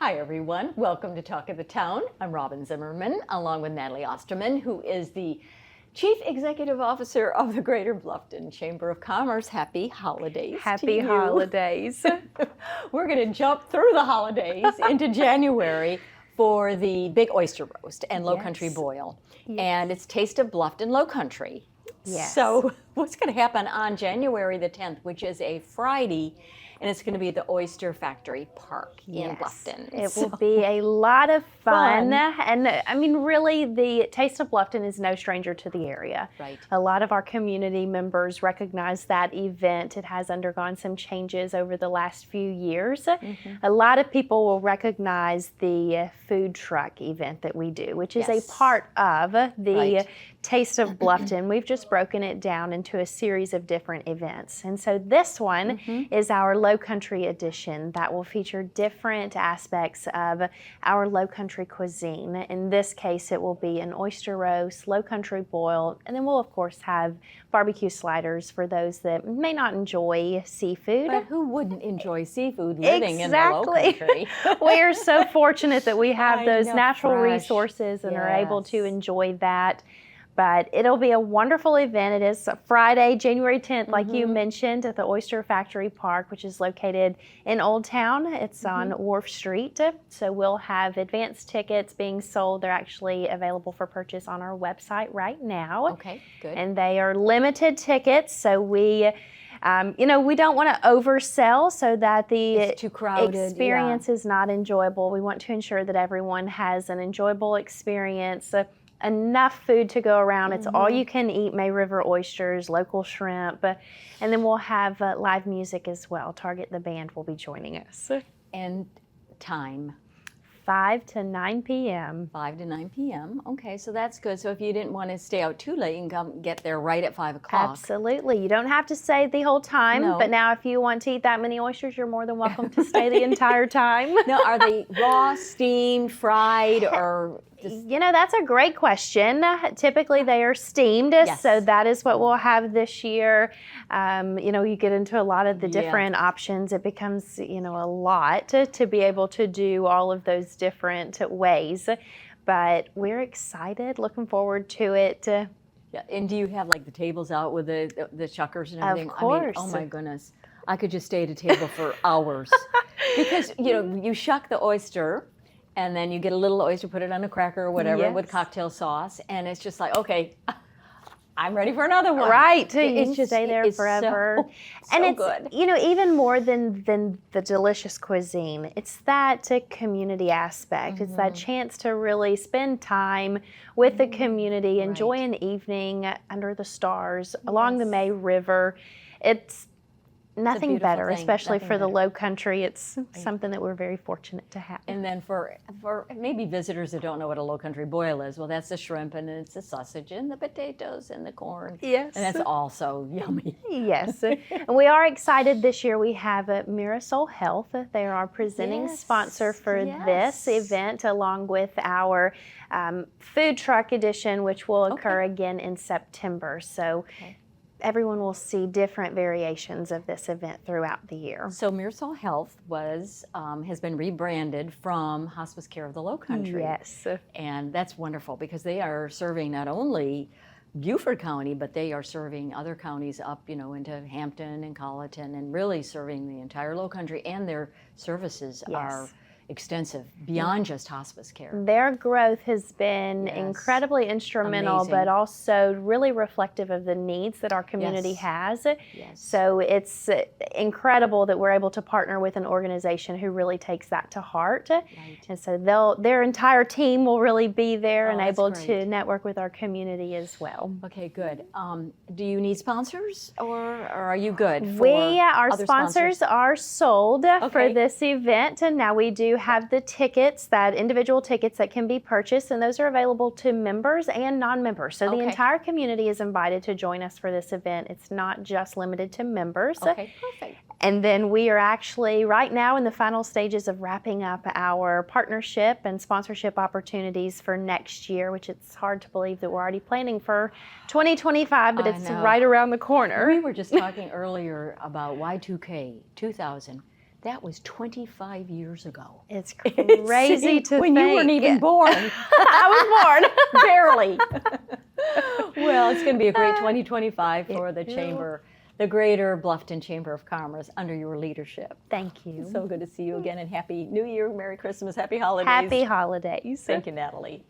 Hi everyone, welcome to Talk of the Town. I'm Robyn Zimmerman, along with Natalie Osterman, who is the Chief Executive Officer of the Greater Bluffton Chamber of Commerce. Happy holidays. Happy holidays. We're going to jump through the holidays into January for the big oyster roast and Lowcountry boil. Yes. And it's Taste of Bluffton Lowcountry. Yes. So what's going to happen on January the 10th, which is a Friday, and it's going to be at the Oyster Factory Park in Bluffton. It will be a lot of fun. And I mean, really, the Taste of Bluffton is no stranger to the area. Right. A lot of our community members recognize that event. It has undergone some changes over the last few years. A lot of people will recognize the food truck event that we do, which is a part of the Taste of Bluffton. We've just broken it down into a series of different events. And so this one is our Lowcountry edition that will feature different aspects of our Lowcountry cuisine. In this case, it will be an oyster roast, Lowcountry boil, and then we'll of course have barbecue sliders for those that may not enjoy seafood. But who wouldn't enjoy seafood living in the Lowcountry? We're so fortunate that we have those know, natural fresh. resources and are able to enjoy that. But it'll be a wonderful event. It is Friday, January 10th, like you mentioned, at the Oyster Factory Park, which is located in Old Town. It's on Wharf Street. So we'll have advance tickets being sold. They're actually available for purchase on our website right now. Okay, good. And they are limited tickets, so we we don't want to oversell so that the It's too crowded, experience is not enjoyable. We want to ensure that everyone has an enjoyable experience. Enough food to go around. It's all you can eat, May River oysters, local shrimp, and then we'll have live music as well. Target the Band will be joining us. And time? 5 to 9 p.m. 5 to 9 p.m. Okay, so that's good. So if you didn't want to stay out too late, you can come get there right at 5 o'clock. Absolutely. You don't have to stay the whole time, but now if you want to eat that many oysters, you're more than welcome to stay the entire time. Now, are they raw, steamed, fried, or just... That's a great question. Typically they are steamed, so that is what we'll have this year. You get into a lot of the different options. It becomes, a lot to be able to do all of those different ways. But we're excited, looking forward to it. Yeah, and do you have like the tables out with the chuckers and everything? Of course. I mean, oh my goodness. I could just stay at a table for hours. Because, you shuck the oyster, and then you get a little oyster, put it on a cracker or whatever with cocktail sauce, and it's just like, okay, I'm ready for another one. Right, It's you just stay there forever. So and it's good. Even more than the delicious cuisine, it's that community aspect. It's that chance to really spend time with the community, enjoy an evening under the stars along the May River. It's nothing better, especially for the Lowcountry. It's something that we're very fortunate to have. And then for maybe visitors that don't know what a Lowcountry boil is, well, that's the shrimp, and it's the sausage, and the potatoes, and the corn. Yes. And that's also yummy. Yes. And we are excited this year. We have Mirasol Health. They are our presenting sponsor for this event, along with our food truck edition, which will occur again in September. So everyone will see different variations of this event throughout the year. So Mirasol Health has been rebranded from Hospice Care of the Lowcountry. Yes. And that's wonderful because they are serving not only Beaufort County, but they are serving other counties up, into Hampton and Colleton, and really serving the entire Lowcountry, and their services are extensive beyond just hospice care. Their growth has been incredibly instrumental, but also really reflective of the needs that our community has. So it's incredible that we're able to partner with an organization who really takes that to heart. And so their entire team will really be there and able to network with our community as well. Okay, good. Do you need sponsors, or are you good? Our sponsors are sold for this event, and now we do have the tickets, individual tickets that can be purchased, and those are available to members and non-members. So the entire community is invited to join us for this event. It's not just limited to members. Okay, perfect. And then we are actually right now in the final stages of wrapping up our partnership and sponsorship opportunities for next year, which it's hard to believe that we're already planning for 2025, but it's right around the corner. We were just talking earlier about Y2K 2000. That was 25 years ago. It's crazy to when think. you weren't even born. I was born. Barely. Well, it's going to be a great 2025 for the Chamber, the Greater Bluffton Chamber of Commerce under your leadership. Thank you. So good to see you again, and Happy New Year, Merry Christmas, Happy Holidays. Happy holidays. Thank you, Natalie.